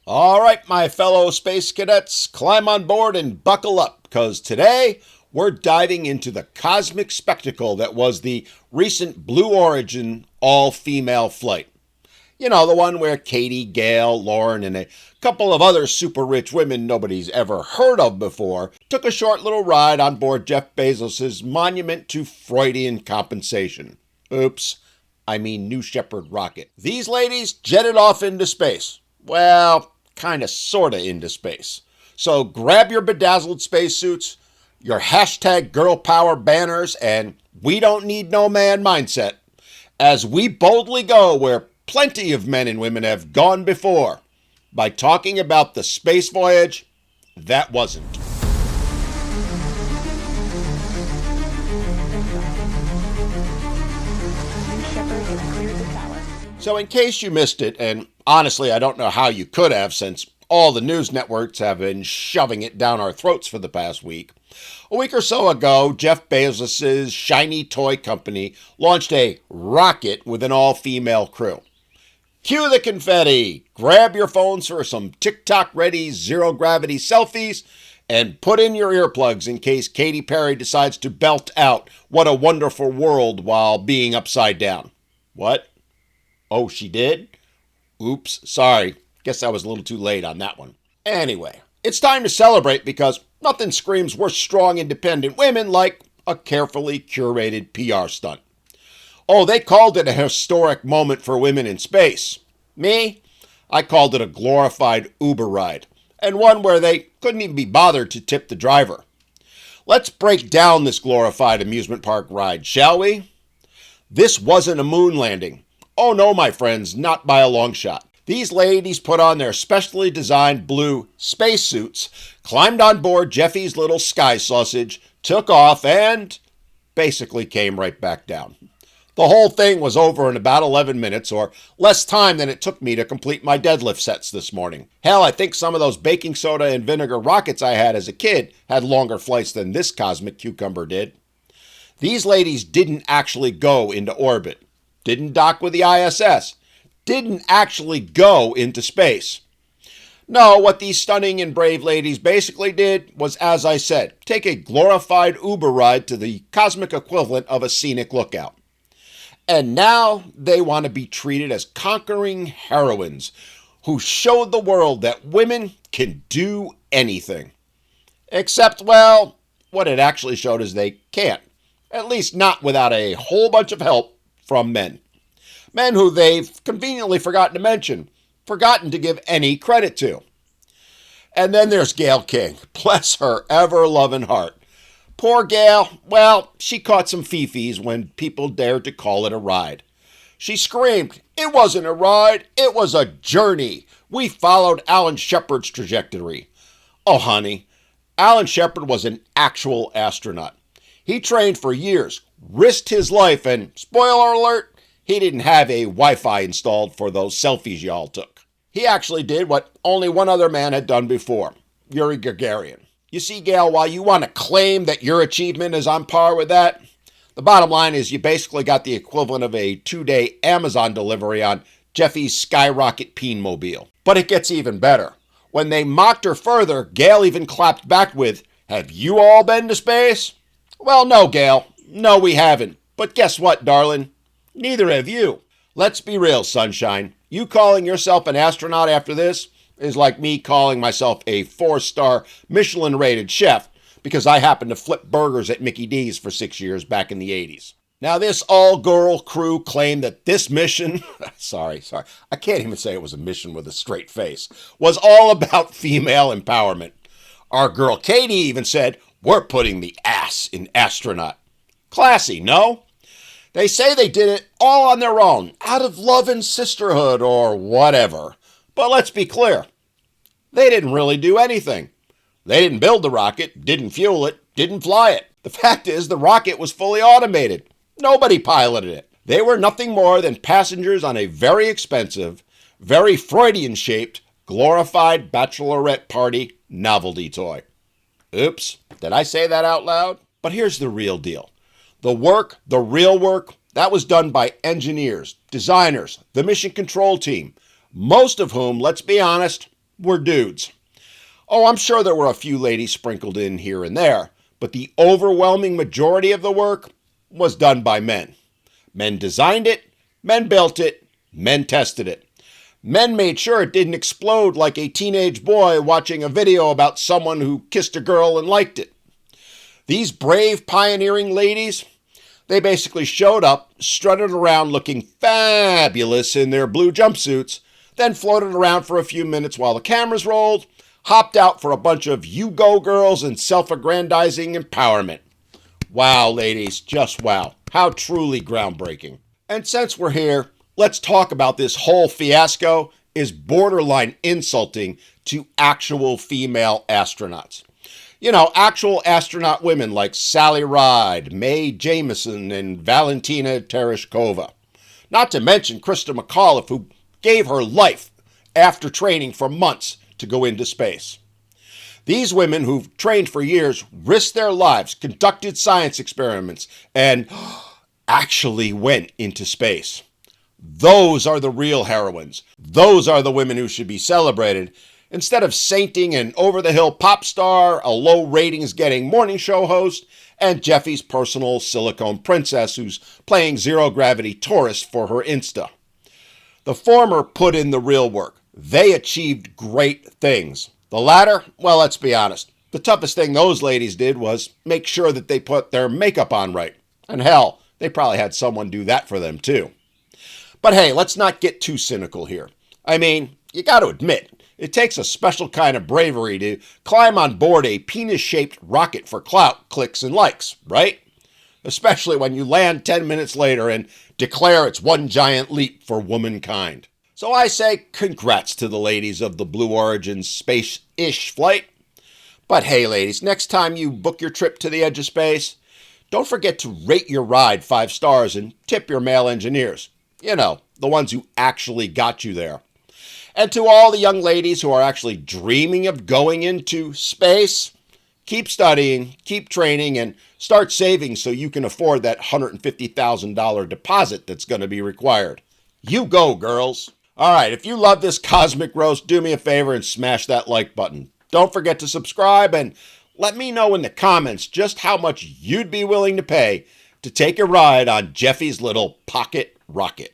All right, my fellow space cadets, climb on board and buckle up, because today we're diving into the cosmic spectacle that was the recent Blue Origin all-female flight. You know, the one where Katie, Gayle, Lauren, and a couple of other super rich women nobody's ever heard of before took a short little ride on board Jeff Bezos' monument to Freudian compensation. Oops, I mean New Shepard rocket. These ladies jetted off into space. Well, kind of sorta into space. So grab your bedazzled spacesuits, your hashtag girl power banners, and we don't need no man mindset as we boldly go where plenty of men and women have gone before by talking about the space voyage that wasn't. So in case you missed it, and honestly I don't know how you could have since all the news networks have been shoving it down our throats for the past week, a week or so ago, Jeff Bezos' shiny toy company launched a rocket with an all-female crew. Cue the confetti, grab your phones for some TikTok-ready zero-gravity selfies, and put in your earplugs in case Katy Perry decides to belt out "What a Wonderful World" while being upside down. What? Oh, she did? Oops, sorry. Guess I was a little too late on that one. Anyway, it's time to celebrate because nothing screams we're strong, independent women like a carefully curated PR stunt. Oh, they called it a historic moment for women in space. Me? I called it a glorified Uber ride, and one where they couldn't even be bothered to tip the driver. Let's break down this glorified amusement park ride, shall we? This wasn't a moon landing. Oh no, my friends, not by a long shot. These ladies put on their specially designed blue spacesuits, climbed on board Jeffy's little sky sausage, took off, and basically came right back down. The whole thing was over in about 11 minutes, or less time than it took me to complete my deadlift sets this morning. Hell, I think some of those baking soda and vinegar rockets I had as a kid had longer flights than this cosmic cucumber did. These ladies didn't actually go into orbit, didn't dock with the ISS, didn't actually go into space. No, what these stunning and brave ladies basically did was, as I said, take a glorified Uber ride to the cosmic equivalent of a scenic lookout. And now they want to be treated as conquering heroines who showed the world that women can do anything. Except, well, what it actually showed is they can't. At least not without a whole bunch of help from men. Men who they've conveniently forgotten to mention, forgotten to give any credit to. And then there's Gayle King. Bless her ever-loving heart. Poor Gayle, well, she caught some fifis when people dared to call it a ride. She screamed, "It wasn't a ride, it was a journey. We followed Alan Shepard's trajectory." Oh, honey, Alan Shepard was an actual astronaut. He trained for years, risked his life, and, spoiler alert, he didn't have a Wi-Fi installed for those selfies y'all took. He actually did what only one other man had done before, Yuri Gagarin. You see, Gayle, while you want to claim that your achievement is on par with that, the bottom line is you basically got the equivalent of a 2-day Amazon delivery on Jeffy's skyrocket peen mobile. But it gets even better. When they mocked her further, Gayle even clapped back with, "Have you all been to space?" Well, no, Gayle. No, we haven't. But guess what, darling? Neither have you. Let's be real, sunshine. You calling yourself an astronaut after this is like me calling myself a 4-star Michelin-rated chef because I happened to flip burgers at Mickey D's for 6 years back in the 80s. Now, this all-girl crew claimed that this mission, sorry, I can't even say it was a mission with a straight face, was all about female empowerment. Our girl Katie even said, "We're putting the ass in astronaut." Classy, no? They say they did it all on their own, out of love and sisterhood or whatever. But let's be clear. They didn't really do anything. They didn't build the rocket, didn't fuel it, didn't fly it. The fact is the rocket was fully automated. Nobody piloted it. They were nothing more than passengers on a very expensive, very Freudian-shaped, glorified bachelorette party novelty toy. Oops, did I say that out loud? But here's the real deal. The work, the real work, that was done by engineers, designers, the mission control team, most of whom, let's be honest, were dudes. Oh, I'm sure there were a few ladies sprinkled in here and there, but the overwhelming majority of the work was done by men. Men designed it, men built it, men tested it. Men made sure it didn't explode like a teenage boy watching a video about someone who kissed a girl and liked it. These brave, pioneering ladies, they basically showed up, strutted around looking fabulous in their blue jumpsuits, then floated around for a few minutes while the cameras rolled, hopped out for a bunch of you go girls and self-aggrandizing empowerment. Wow, ladies, just wow. How truly groundbreaking. And since we're here, let's talk about this whole fiasco is borderline insulting to actual female astronauts. You know, actual astronaut women like Sally Ride, Mae Jemison, and Valentina Tereshkova. Not to mention Krista McAuliffe, who gave her life after training for months to go into space. These women who've trained for years risked their lives, conducted science experiments, and actually went into space. Those are the real heroines. Those are the women who should be celebrated, instead of sainting an over-the-hill pop star, a low-ratings-getting morning show host, and Jeffy's personal silicone princess who's playing zero-gravity tourist for her Insta. The former put in the real work. They achieved great things. The latter, well, let's be honest. The toughest thing those ladies did was make sure that they put their makeup on right. And hell, they probably had someone do that for them too. But hey, let's not get too cynical here. I mean, you got to admit, it takes a special kind of bravery to climb on board a penis-shaped rocket for clout, clicks, and likes, right? Especially when you land 10 minutes later and declare it's one giant leap for womankind. So I say congrats to the ladies of the Blue Origin space-ish flight. But hey, ladies, next time you book your trip to the edge of space, don't forget to rate your ride 5 stars and tip your male engineers. You know, the ones who actually got you there. And to all the young ladies who are actually dreaming of going into space, keep studying, keep training, and start saving so you can afford that $150,000 deposit that's going to be required. You go, girls. All right, if you love this cosmic roast, do me a favor and smash that like button. Don't forget to subscribe and let me know in the comments just how much you'd be willing to pay to take a ride on Jeffy's little pocket rocket.